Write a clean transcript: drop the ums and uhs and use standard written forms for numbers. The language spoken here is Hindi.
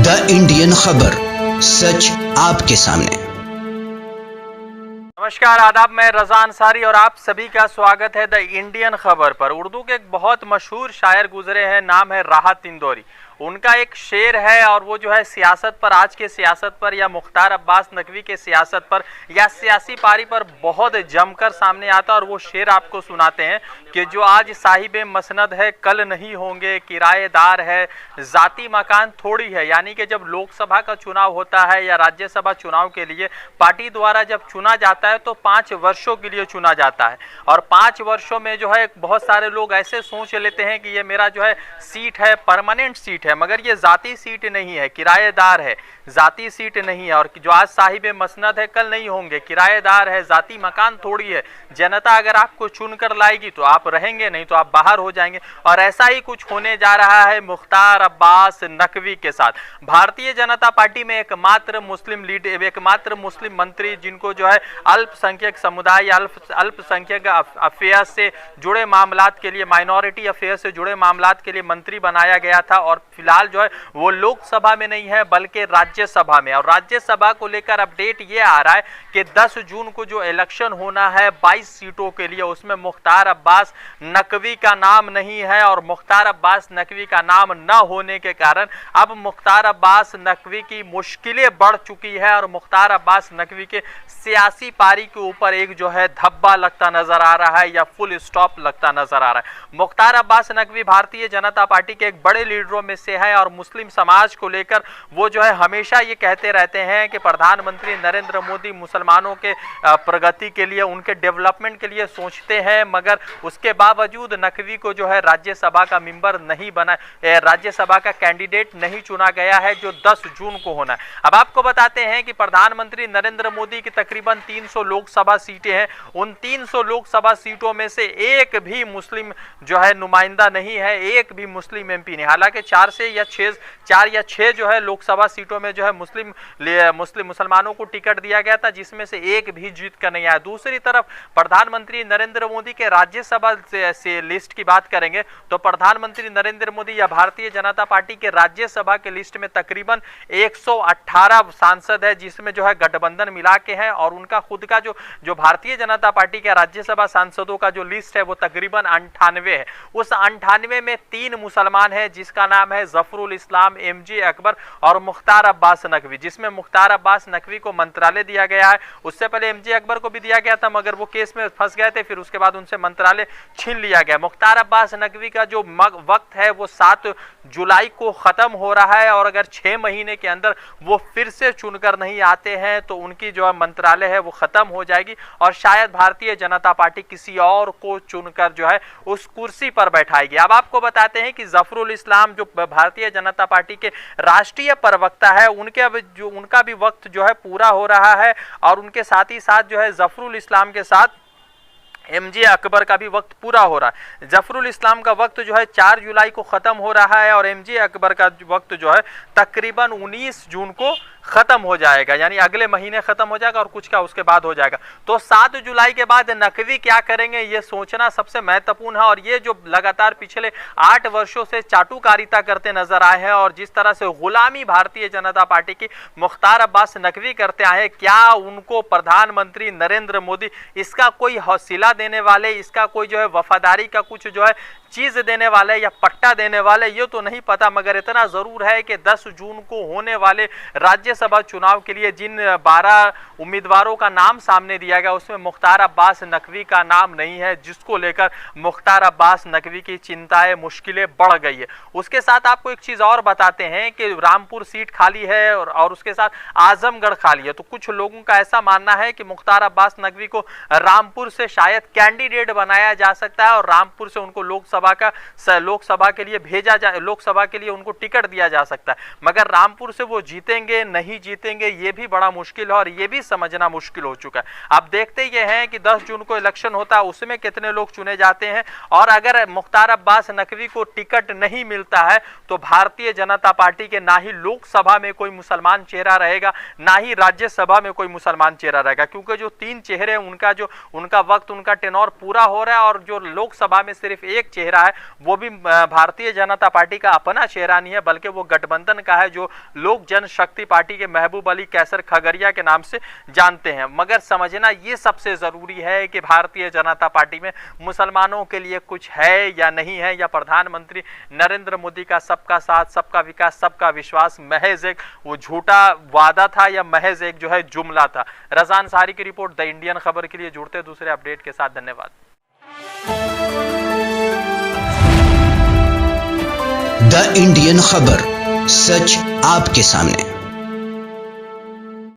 द इंडियन खबर, सच आपके सामने। नमस्कार, आदाब। मैं रजा अंसारी और आप सभी का स्वागत है द इंडियन खबर पर। उर्दू के एक बहुत मशहूर शायर गुजरे हैं, नाम है राहत इंदौरी। उनका एक शेर है और वो जो है सियासत पर, आज के सियासत पर या मुख्तार अब्बास नकवी के सियासत पर या सियासी पारी पर बहुत जमकर सामने आता है। और वो शेर आपको सुनाते हैं कि जो आज साहिब मसनद है कल नहीं होंगे, किराएदार है जाती मकान थोड़ी है। यानी कि जब लोकसभा का चुनाव होता है या राज्यसभा चुनाव के लिए पार्टी द्वारा जब चुना जाता है तो 5 वर्षों के लिए चुना जाता है। और 5 वर्षों में जो है बहुत सारे लोग ऐसे सोच लेते हैं कि ये मेरा जो है सीट है, परमानेंट सीट है, मगर ये जाती सीट नहीं है, किराएदार है, जाती सीट नहीं है। और जो आज साहिब मसनद है कल नहीं होंगे, किराएदार है, जाती मकान थोड़ी है। जनता अगर आपको चुनकर लाएगी तो आप रहेंगे, नहीं तो आप बाहर हो जाएंगे। और ऐसा ही कुछ होने जा रहा है मुख्तार अब्बास नकवी के साथ। भारतीय जनता पार्टी में एकमात्र मुस्लिम लीडर, एकमात्र मुस्लिम मंत्री जिनको जो है अल्पसंख्यक समुदाय या अल्पसंख्यक अफेयर्स से जुड़े मामलात के लिए, माइनॉरिटी अफेयर्स से जुड़े मामलात के लिए मंत्री बनाया गया था। और फिलहाल जो है वो लोकसभा में नहीं है बल्कि राज्यसभा में। और राज्यसभा को लेकर अपडेट ये आ रहा है कि 10 जून को जो इलेक्शन होना है 22 सीटों के लिए, उसमें मुख्तार अब्बास नकवी का नाम नहीं है। और मुख्तार अब्बास नकवी का नाम न होने के कारण अब मुख्तार अब्बास नकवी की मुश्किलें बढ़ चुकी है और मुख्तार अब्बास नकवी के सियासी पारी के ऊपर एक जो है धब्बा लगता नजर आ रहा है या फुल स्टॉप लगता नजर आ रहा है। मुख्तार अब्बास नकवी भारतीय जनता पार्टी के एक बड़े लीडरों में से है और मुस्लिम समाज को लेकर वो जो है हमेशा ये कहते रहते हैं कि प्रधानमंत्री नरेंद्र मोदी मुसलमानों के प्रगति के लिए, उनके डेवलपमेंट के लिए सोचते हैं। मगर उसके बावजूद नकवी को जो है राज्यसभा का मेंबर नहीं बना, राज्यसभा का कैंडिडेट नहीं चुना गया है जो 10 जून को होना है। अब आपको बताते हैं कि प्रधानमंत्री नरेंद्र मोदी की तकरीबन 300 लोकसभा सीटें हैं। उन 300 लोकसभा सीटों में से एक भी मुस्लिम जो है नुमाइंदा नहीं है, एक भी मुस्लिम एमपी नहीं। हालांकि 4 या 6 जो है लोकसभा सीटों में जो है मुसलमानों को टिकट दिया गया था, जिसमें से एक भी जीत कर नहीं आया। दूसरी तरफ प्रधानमंत्री नरेंद्र मोदी के राज्यसभा से लिस्ट की बात करेंगे तो प्रधानमंत्री नरेंद्र मोदी या भारतीय जनता पार्टी के राज्यसभा के लिस्ट में तकरीबन 118 सांसद है, जिसमें जो है गठबंधन मिला के हैं। और उनका खुद का जो भारतीय जनता पार्टी के राज्यसभा सांसदों का जो लिस्ट है वो तकरीबन 98 है। उस 98 में 3 मुसलमान हैं, जिसका नाम है जफरुल इस्लाम, एमजे अकबर और मुख्तार अब्बास नकवी, जिसमें मुख्तार अब्बास नकवी को मंत्रालय दिया गया है। उससे पहले एमजे अकबर को भी दिया गया था मगर वो केस में फंस गए थे, फिर उसके बाद उनसे मंत्रालय छीन लिया गया। मुख्तार अब्बास नकवी का जो वक्त है वो 7 जुलाई को खत्म हो रहा है और अगर 6 महीने के अंदर वो फिर से चुनकर नहीं आते हैं तो उनकी जो मंत्रालय है वो खत्म हो जाएगी और शायद भारतीय जनता पार्टी किसी और को चुनकर जो है उस कुर्सी पर बैठाएगी। अब आपको बताते हैं कि जफरुल इस्लाम जो भारतीय जनता पार्टी के राष्ट्रीय प्रवक्ता है, उनका भी वक्त जो है पूरा हो रहा है। और उनके साथ ही साथ जो है जफरुल इस्लाम के साथ एमजे अकबर का भी वक्त पूरा हो रहा है। जफरुल इस्लाम का वक्त जो है 4 जुलाई को खत्म हो रहा है और एमजे अकबर का वक्त जो है तकरीबन 19 जून को खत्म हो जाएगा, यानी अगले महीने खत्म हो जाएगा और कुछ का उसके बाद हो जाएगा। तो 7 जुलाई के बाद नकवी क्या करेंगे ये सोचना सबसे महत्वपूर्ण है। और ये जो लगातार पिछले 8 वर्षों से चाटुकारिता करते नजर आए हैं और जिस तरह से गुलामी भारतीय जनता पार्टी की मुख्तार अब्बास नकवी करते आए, क्या उनको प्रधानमंत्री नरेंद्र मोदी इसका कोई हौसला देने वाले, इसका कोई जो है वफादारी का कुछ जो है चीज देने वाले या पट्टा देने वाले, ये तो नहीं पता। मगर इतना जरूर है कि 10 जून को होने वाले राज्यसभा चुनाव के लिए जिन 12 उम्मीदवारों का नाम सामने दिया गया उसमें मुख्तार अब्बास नकवी का नाम नहीं है, जिसको लेकर मुख्तार अब्बास नकवी की चिंताएं, मुश्किलें बढ़ गई है। उसके साथ आपको एक चीज और बताते हैं कि रामपुर सीट खाली है और उसके साथ आजमगढ़ खाली है। तो कुछ लोगों का ऐसा मानना है कि मुख्तार अब्बास नकवी को रामपुर से शायद कैंडिडेट बनाया जा सकता है और रामपुर से उनको लोकसभा के लिए भेजा जाए, लोकसभा के लिए उनको टिकट दिया जा सकता है। मगर रामपुर से वो जीतेंगे नहीं जीतेंगे ये भी बड़ा मुश्किल है और ये भी समझना मुश्किल हो चुका है। अब देखते ये हैं कि 10 जून को इलेक्शन होता है, उसमें कितने लोग चुने जाते हैं। और अगर मुख्तार अब्बास नकवी को टिकट नहीं मिलता है तो भारतीय जनता पार्टी के ना ही लोकसभा में कोई मुसलमान चेहरा रहेगा, ना ही राज्यसभा में कोई मुसलमान चेहरा रहेगा, क्योंकि जो 3 चेहरे उनका वक्त, उनका टेनोर पूरा हो रहा है और जो लोकसभा में सिर्फ एक चेहरा चेहरा है वो भी भारतीय जनता पार्टी का अपना चेहरा नहीं है, बल्कि वो गठबंधन का है जो लोक जनशक्ति पार्टी के महबूब अली कैसर खगड़िया के नाम से जानते हैं। मगर समझना ये सबसे जरूरी है कि भारतीय जनता पार्टी में मुसलमानों के लिए कुछ है या नहीं है, या प्रधानमंत्री नरेंद्र मोदी का सबका साथ, सबका विकास, सबका विश्वास महज एक वो झूठा वादा था या महज एक जो है जुमला था। रज़ा अंसारी की रिपोर्ट द इंडियन खबर के लिए। जुड़ते दूसरे अपडेट के साथ, धन्यवाद। द इंडियन खबर, सच आपके सामने।